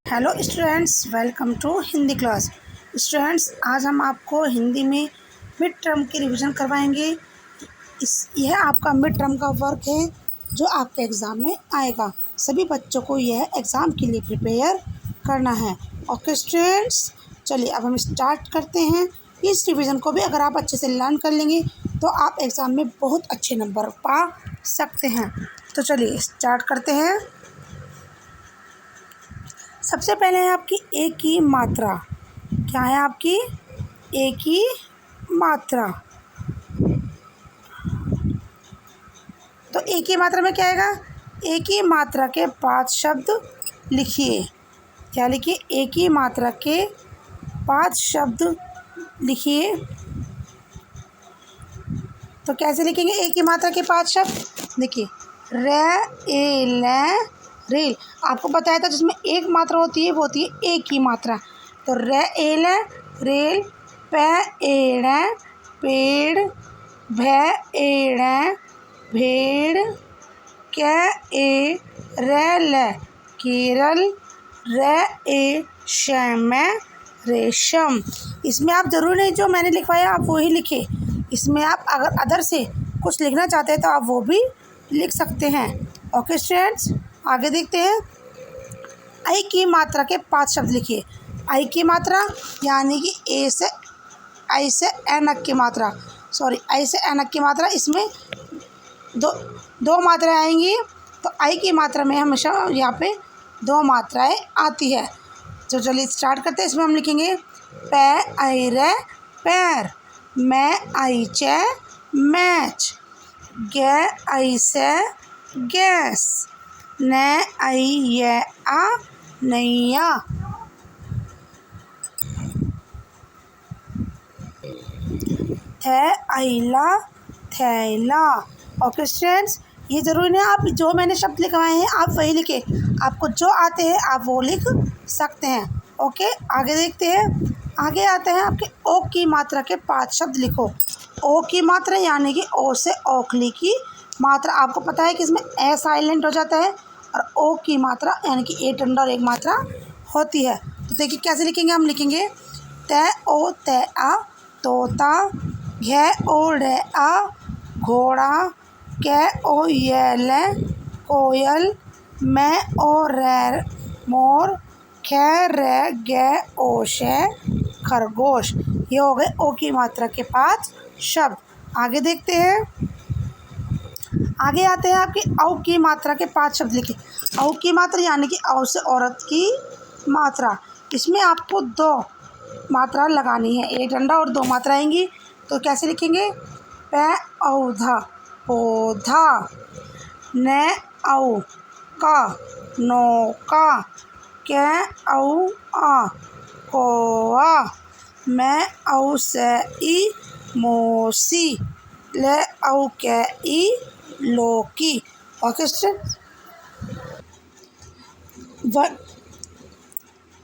Hello students, welcome to Hindi class. Students, आज हम आपको हिंदी में मिड टर्म की रिवीजन करवाएंगे। यह आपका मिड टर्म का वर्क है जो आपके एग्ज़ाम में आएगा। सभी बच्चों को यह एग्ज़ाम के लिए प्रिपेयर करना है। ओके स्टूडेंट्स, चलिए अब हम स्टार्ट करते हैं। इस रिवीजन को भी अगर आप अच्छे से लर्न कर लेंगे तो आप एग्ज़ाम में बहुत अच्छे नंबर पा सकते हैं। तो चलिए स्टार्ट करते हैं। सबसे पहले है आपकी ए की मात्रा। क्या है आपकी ए की मात्रा? तो ए की मात्रा में क्या आएगा? ए की मात्रा के 5 शब्द लिखिए। क्या लिखिए? ए की मात्रा के 5 शब्द लिखिए। तो कैसे लिखेंगे ए की मात्रा के 5 शब्द? देखिए, रे, ए, ले, रेल। आपको बताया था जिसमें एक मात्रा होती है वो होती है ए की मात्रा। तो रे, ए, ले, रेल, पे, एड़े, पेड़, भे, एड़े, भेड़, के, ए, रे, ले, केरल, रे, ए, शैमे, रेशम। इसमें आप ज़रूरी नहीं जो मैंने लिखवाया आप वही लिखे। इसमें आप अगर अदर से कुछ लिखना चाहते हैं तो आप वो भी लिख सकते हैं। ओके स्टूडेंट्स, आगे देखते हैं। आई की मात्रा के 5 शब्द लिखिए। आई की मात्रा यानी कि ए से आई से एनक की मात्रा, आई से एनक की मात्रा। इसमें दो मात्राएं आएंगी। तो आई की मात्रा में हमेशा यहाँ पे 2 मात्राएं आती है। तो चलिए स्टार्ट करते हैं। इसमें हम लिखेंगे पे, आई, रे, पैर, मैं, आई, चे, मैच, गे, आई से गैस, ने, आई, ये, आ, नैया, थे, आइला, थैला। ओके स्टूडेंट्स, ये ज़रूरी नहीं आप जो मैंने शब्द लिखवाए हैं आप वही लिखे। आपको जो आते हैं आप वो लिख सकते हैं। ओके, आगे देखते हैं। आगे आते हैं आपके ओ की मात्रा के 5 शब्द लिखो। ओ की मात्रा यानी कि ओ से ओखली की मात्रा। आपको पता है कि इसमें ए साइलेंट हो जाता है और ओ की मात्रा यानी कि ए टंडा और एक मात्रा होती है। तो देखिए कैसे लिखेंगे। हम लिखेंगे ते, ओ, ते, आ, तोता, घे, ओ, रे, आ, घोड़ा, के, ओ, ये, ले, कोयल, मैं, ओ, रे, मोर, खे, रे, गे, ओ, शे, खरगोश। ये हो गए ओ की मात्रा के 5 शब्द। आगे देखते हैं। आगे आते हैं आपके औ की मात्रा के 5 शब्द लिखे। औ की मात्रा यानी कि औ से औरत की मात्रा। इसमें आपको 2 मात्रा लगानी है, एक डंडा और 2 मात्रा आएंगी। तो कैसे लिखेंगे? पे, औधा, पौधा, ने, औ का, नौका, के, औ आ, कौआ, मैं, औ से ई, मौसी, ले, औ के ई, लौकी। ओके स्टूडेंट,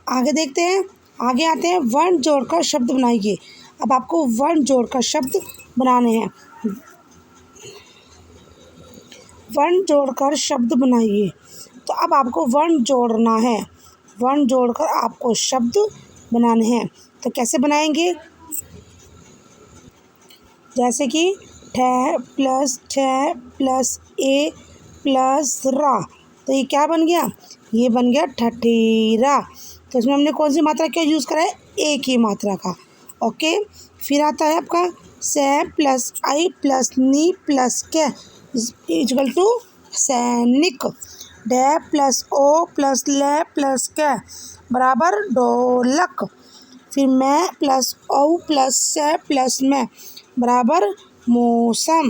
आगे देखते हैं। आगे आते हैं वर्ण जोड़कर शब्द बनाइए। अब आपको वर्ण जोड़कर शब्द बनाने हैं। वर्ण जोड़कर शब्द बनाइए। तो अब आपको वर्ण जोड़ना है। वर्ण जोड़कर आपको शब्द बनाने हैं। तो कैसे बनाएंगे? जैसे कि ठे प्लस ए प्लस रा। तो ये क्या बन गया? ये बन गया ठठेरा। तो इसमें हमने कौन सी मात्रा का यूज़ करा है? ए की मात्रा का। ओके, फिर आता है आपका से प्लस आई प्लस नी प्लस के इक्वल टू सैनिक। डे प्लस ओ प्लस ले प्लस के बराबर ढोलक। फिर मैं प्लस ओ प्लस से प्लस में बराबर मौसम।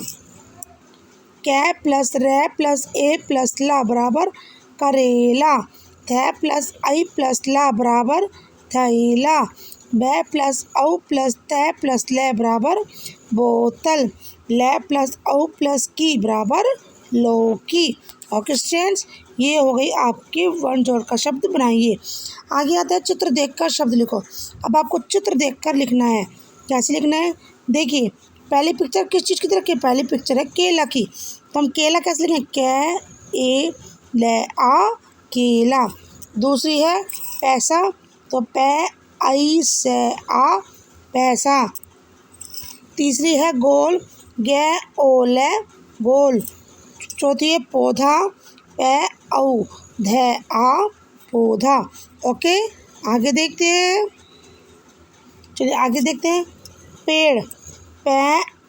कै प्लस रे प्लस ए प्लस ला बराबर करेला। थे प्लस आई प्लस ला बराबर थैला। बै प्लस औ प्लस तै प्लस ले बराबर बोतल। ले प्लस औ प्लस की बराबर लौकी। ओके स्टूडेंट्स, ये हो गई आपकी वर्ण जोड़कर शब्द बनाइए। आगे आता है चित्र देखकर शब्द लिखो। अब आपको चित्र देखकर लिखना है। कैसे लिखना है? देखिए, पहली पिक्चर किस चीज़ की तरह की? पहली पिक्चर है केला की। तो हम केला कैसे लिखें? कै, ए, ले, आ, केला। दूसरी है पैसा, तो पै आई से आ पैसा। तीसरी है गोल, गे ओले गोल। चौथी है पौधा, पै औ धै आ पौधा। ओके, आगे देखते हैं। चलिए आगे देखते हैं। पेड़, पै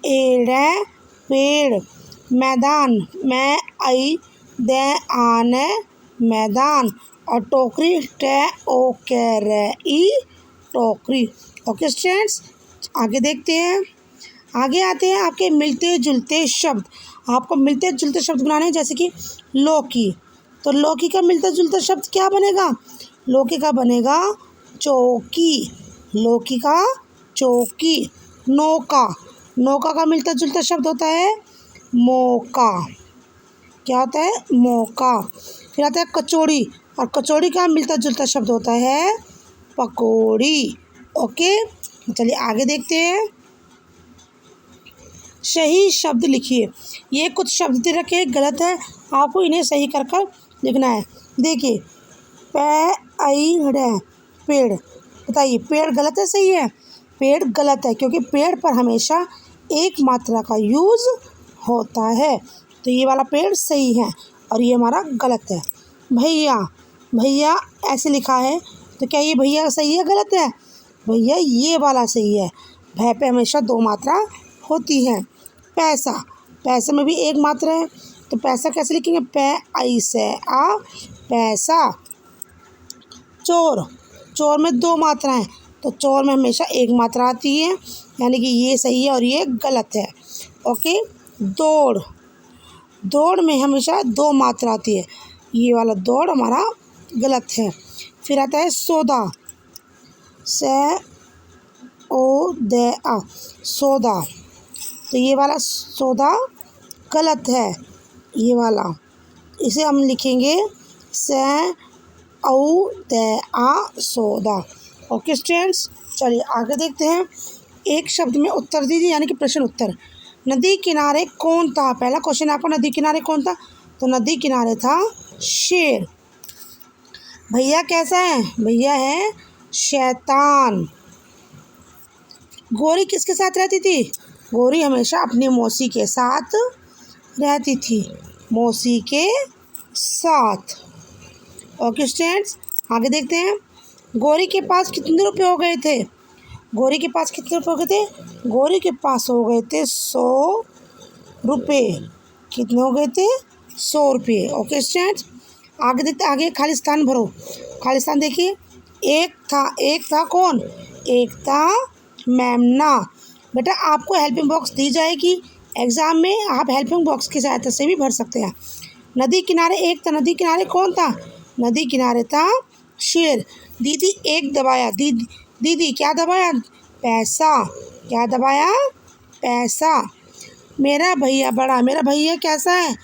एड़े पेड़। मैदान, मैं आई दे आने मैदान। और टोकरी, टे ओ के रे ई टोकरी। ओके स्टूडेंट्स, आगे देखते हैं। आगे आते हैं आपके मिलते जुलते शब्द। आपको मिलते जुलते शब्द बनाने हैं, जैसे कि लौकी। तो लौकी का मिलता जुलता शब्द क्या बनेगा? लौकी का बनेगा चौकी। लौकी का चौकी। नौका, नौका का मिलता जुलता शब्द होता है मौका। क्या होता है? मौका। फिर आता है कचौड़ी, और कचौड़ी का मिलता जुलता शब्द होता है पकौड़ी। ओके, चलिए आगे देखते हैं। सही शब्द लिखिए। ये कुछ शब्द दे रखे गलत है, आपको इन्हें सही कर कर लिखना है। देखिए, पेड़, पेड़, बताइए पेड़ गलत है सही है? पेड़ गलत है, क्योंकि पेड़ पर हमेशा एक मात्रा का यूज़ होता है। तो ये वाला पेड़ सही है और ये हमारा गलत है। भैया, भैया ऐसे लिखा है, तो क्या ये भैया सही है गलत है? भैया ये वाला सही है। भै पे हमेशा दो मात्रा होती है। पैसा, पैसे में भी एक मात्रा है, तो पैसा कैसे लिखेंगे? पै आई से आ पैसा। चोर, चोर में दो मात्राएं, तो चोर में हमेशा एक मात्रा आती है, यानी कि ये सही है और ये गलत है। ओके, दौड़, दौड़ में हमेशा दो मात्रा आती है, ये वाला दौड़ हमारा गलत है। फिर आता है सौदा, से ओ दे आ सौदा, तो ये वाला सौदा गलत है, ये वाला। इसे हम लिखेंगे से औ दे आ सौदा। ओके स्टूडेंट्स, चलिए आगे देखते हैं। एक शब्द में उत्तर दीजिए, यानी कि प्रश्न उत्तर। नदी किनारे कौन था? पहला क्वेश्चन आपको, नदी किनारे कौन था? तो नदी किनारे था शेर। भैया कैसा है? भैया है शैतान। गोरी किसके साथ रहती थी? गोरी हमेशा अपनी मौसी के साथ रहती थी, मौसी के साथ। ओके स्टूडेंट्स, आगे देखते हैं। गोरी के पास कितने रुपए हो गए थे? गोरी के पास कितने रुपए हो गए थे? गोरी के पास हो गए थे 100 रुपये। कितने हो गए थे? 100 रुपये। ओके स्टूडेंट्स, आगे देखते, आगे खाली स्थान भरो। खाली स्थान देखिए, एक था कौन? एक था मेमना। बेटा आपको हेल्पिंग बॉक्स दी जाएगी एग्ज़ाम में, आप हेल्पिंग बॉक्स की सहायता से भी भर सकते हैं। नदी किनारे एक था, नदी किनारे कौन था? नदी किनारे था शेर। दीदी एक दबाया, दीदी क्या दबाया? पैसा। क्या दबाया? पैसा। मेरा भैया बड़ा, मेरा भैया कैसा है?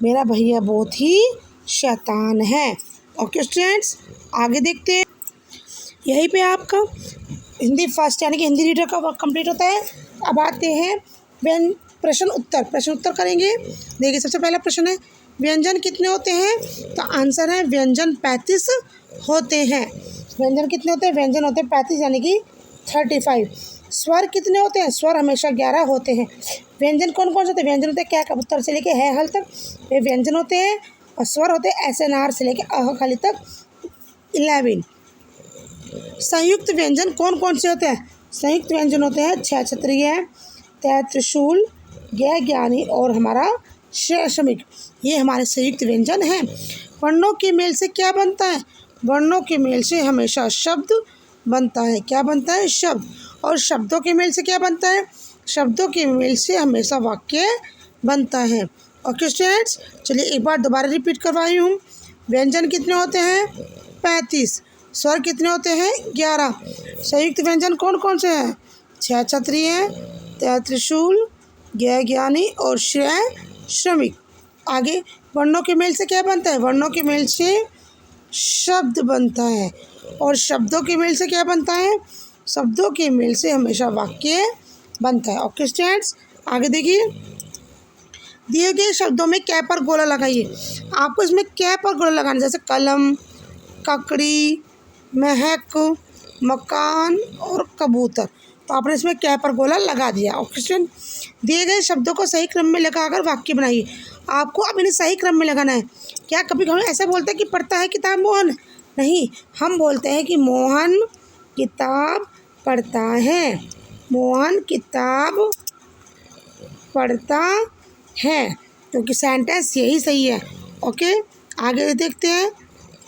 मेरा भैया बहुत ही शैतान है। ओके स्टूडेंट्स, आगे देखते हैं। यहीं पे आपका हिंदी फर्स्ट यानी कि हिंदी रीडर का वर्क कंप्लीट होता है। अब आते हैं प्रश्न उत्तर। प्रश्न उत्तर करेंगे। देखिए, सबसे पहला प्रश्न है, व्यंजन कितने होते हैं? तो आंसर है व्यंजन 35 होते हैं। व्यंजन कितने होते हैं? व्यंजन होते हैं 35 यानी कि 35। स्वर कितने होते हैं? स्वर हमेशा 11 होते हैं। व्यंजन कौन कौन से होते हैं? व्यंजन होते हैं क्या कबूतर से लेके है हल तक, ये व्यंजन होते हैं। और स्वर होते हैं SNR से लेके अह खाली तक 11। संयुक्त व्यंजन कौन कौन से होते हैं? संयुक्त व्यंजन होते हैं छ क्षत्रिय, तै त्रिशूल, ज्ञ ज्ञानी और हमारा श्रमिक। ये हमारे संयुक्त व्यंजन हैं। वर्णों के मेल से क्या बनता है? वर्णों के मेल से हमेशा शब्द बनता है। क्या बनता है? शब्द। और शब्दों के मेल से क्या बनता है? शब्दों के मेल से हमेशा वाक्य बनता है। ओके स्टूडेंट्स, चलिए एक बार दोबारा रिपीट करवाई हूँ। व्यंजन कितने होते हैं? 35। स्वर कितने होते हैं? 11। संयुक्त व्यंजन कौन कौन से हैं? छ क्षत्रिय, तै त्रिशूल, ज्ञ ज्ञानी और श्रमिक। आगे वर्णों के मेल से क्या बनता है? वर्णों के मेल से शब्द बनता है। और शब्दों के मेल से क्या बनता है? शब्दों के मेल से हमेशा वाक्य बनता है। ओके स्टूडेंट्स, आगे देखिए। दिए गए शब्दों में कै पर गोला लगाइए। आपको इसमें कै पर गोला लगाना, जैसे कलम, ककड़ी, महक, मकान और कबूतर। तो आपने इसमें क्या पर गोला लगा दिया। और क्वेश्चन दिए गए शब्दों को सही क्रम में लगाकर वाक्य बनाइए। आपको अब इन्हें सही क्रम में लगाना है। क्या कभी हम ऐसा बोलते हैं कि पढ़ता है किताब मोहन? नहीं, हम बोलते हैं कि मोहन किताब पढ़ता है। मोहन किताब पढ़ता है, क्योंकि सेंटेंस यही सही है। ओके, आगे देखते हैं।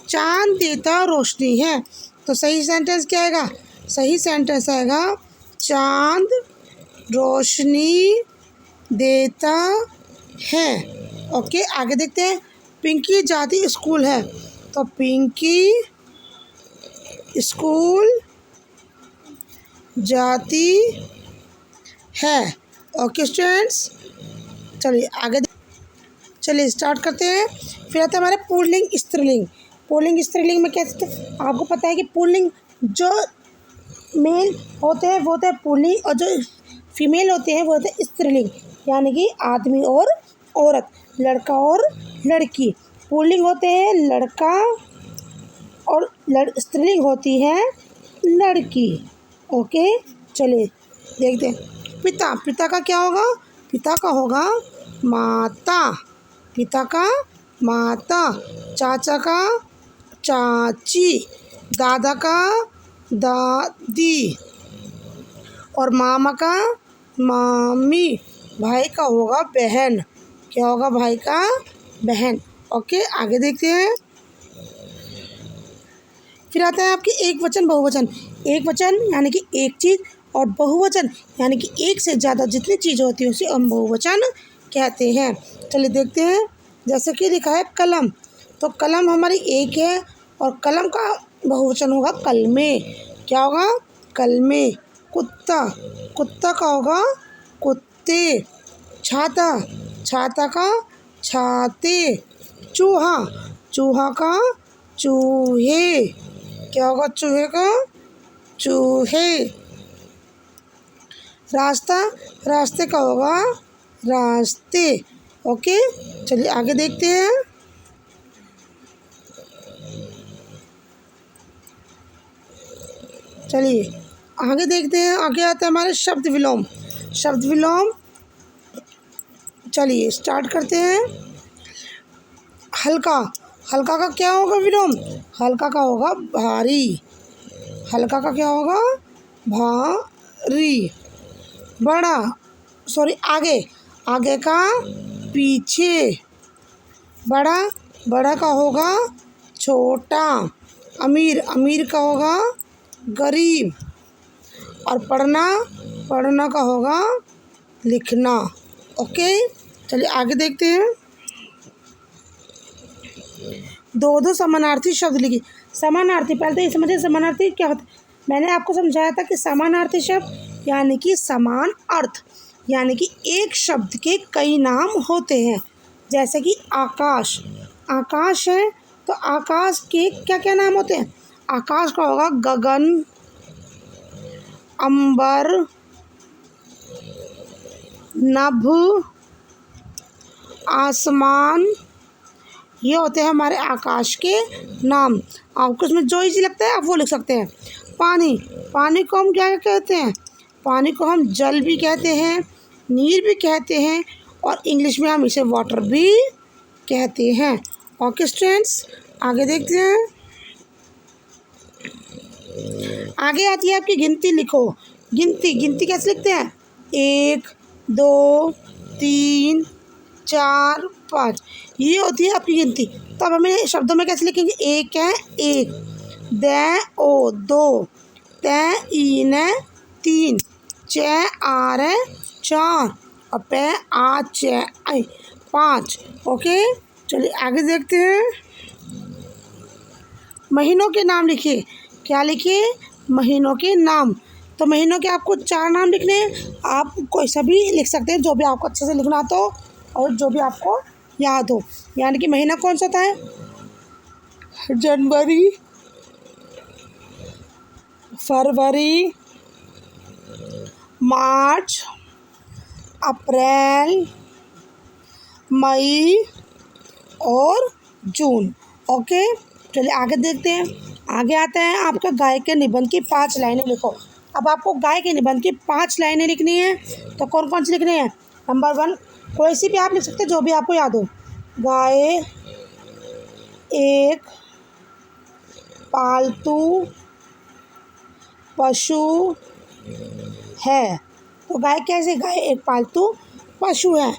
चांद देता रोशनी है, तो सही सेंटेंस क्या आएगा? सही सेंटेंस आएगा चांद रोशनी देता है। ओके, आगे देखते हैं। पिंकी जाती स्कूल है, तो पिंकी स्कूल जाती है। ओके स्टूडेंट्स, चलिए स्टार्ट करते हैं। फिर आता है हमारे पुल्लिंग स्त्रीलिंग। पुल्लिंग स्त्रीलिंग में क्या आपको पता है कि पुल्लिंग जो मेल होते हैं वो होते हैं पुल्लिंग, और जो फीमेल होते हैं वो होते हैं स्त्रीलिंग, यानी कि आदमी और औरत, लड़का और लड़की। पुल्लिंग होते हैं लड़का और स्त्रीलिंग होती है लड़की। ओके, चलिए देखते हैं। पिता, पिता का क्या होगा? पिता का होगा माता, पिता का माता। चाचा का चाची, दादा का दादी, और मामा का मामी। भाई का होगा बहन। क्या होगा? भाई का बहन। ओके, आगे देखते हैं। फिर आता है आपकी एक वचन बहुवचन। एक वचन यानी कि एक चीज़, और बहुवचन यानी कि एक से ज़्यादा जितनी चीज़ होती है उसे हम बहुवचन कहते हैं। चलिए देखते हैं। जैसे कि लिखा है कलम, तो कलम हमारी एक है, और कलम का बहुवचन होगा कलमे। क्या होगा? कलमे। कुत्ता, कुत्ता का होगा कुत्ते। छाता, छाता का छाते। चूहा, चूहा का चूहे। क्या होगा? चूहे का चूहे। रास्ता, रास्ते का होगा रास्ते। ओके, चलिए आगे देखते हैं। चलिए आगे देखते हैं। आगे आता है हमारे शब्द विलोम। शब्द विलोम, चलिए स्टार्ट करते हैं। हल्का, हल्का का क्या होगा विलोम? हल्का का होगा भारी। हल्का का क्या होगा? भारी। बड़ा, सॉरी आगे, आगे का पीछे। बड़ा, बड़ा का होगा छोटा। अमीर, अमीर का होगा गरीब। और पढ़ना, पढ़ना का होगा लिखना। ओके, चलिए आगे देखते हैं। दो दो समानार्थी शब्द लिखिए। समानार्थी, पहले तो ये समझिए समानार्थी क्या होता है। मैंने आपको समझाया था कि समानार्थी शब्द यानी कि समान अर्थ, यानी कि एक शब्द के कई नाम होते हैं। जैसे कि आकाश, आकाश है तो आकाश के क्या क्या नाम होते हैं? आकाश का होगा गगन, अंबर, नभ, आसमान। ये होते हैं हमारे आकाश के नाम। आपको इसमें जो इजी लगता है आप वो लिख सकते हैं। पानी, पानी को हम क्या कहते हैं? पानी को हम जल भी कहते हैं, नीर भी कहते हैं, और इंग्लिश में हम इसे वाटर भी कहते हैं। ओके स्टूडेंट्स, आगे देखते हैं। आगे आती है आपकी गिनती। लिखो गिनती। गिनती कैसे लिखते हैं? 1 2 3 4 5, ये होती है आपकी गिनती। तो अब हमें शब्दों में कैसे लिखेंगे? एक है एक, द ओ 2, त ई न 3, च आर 4, और पे आ च आई 5। ओके, चलिए आगे देखते हैं। महीनों के नाम लिखिए। क्या लिखिए? महीनों के नाम। तो महीनों के आपको 4 नाम लिखने हैं। आप कोई सा भी लिख सकते हैं, जो भी आपको अच्छे से लिखना आता हो और जो भी आपको याद हो। यानी कि महीना कौन सा होता है? जनवरी, फरवरी, मार्च, अप्रैल, मई और जून। ओके, चलिए आगे देखते हैं। आगे आता है आपका गाय के निबंध की 5 लाइनें लिखो। अब आपको गाय के निबंध की 5 लाइनें लिखनी है, तो कौन कौन सी लिखनी है? नंबर 1, कोई सी भी आप लिख सकते हैं जो भी आपको याद हो। गाय एक पालतू पशु है। तो गाय कैसे? गाय एक पालतू पशु है।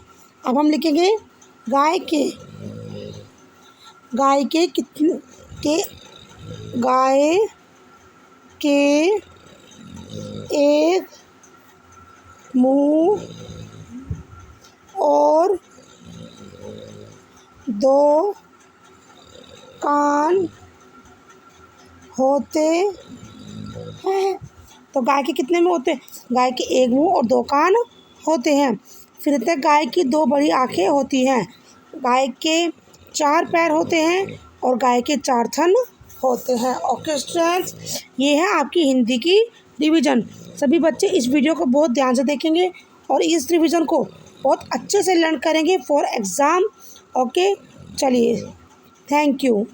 अब हम लिखेंगे गाय के कितने गाय के एक मुंह और 2 कान होते हैं। तो गाय के कितने मुंह होते हैं? गाय के एक मुंह और 2 कान होते हैं। फिर कहते हैं गाय की 2 बड़ी आँखें होती हैं। गाय के 4 पैर होते हैं और गाय के 4 थन होते हैं। ओके स्टूडेंट्स, ये है आपकी हिंदी की रिवीजन। सभी बच्चे इस वीडियो को बहुत ध्यान से देखेंगे और इस रिवीजन को बहुत अच्छे से लर्न करेंगे फॉर एग्ज़ाम। ओके, चलिए, थैंक यू।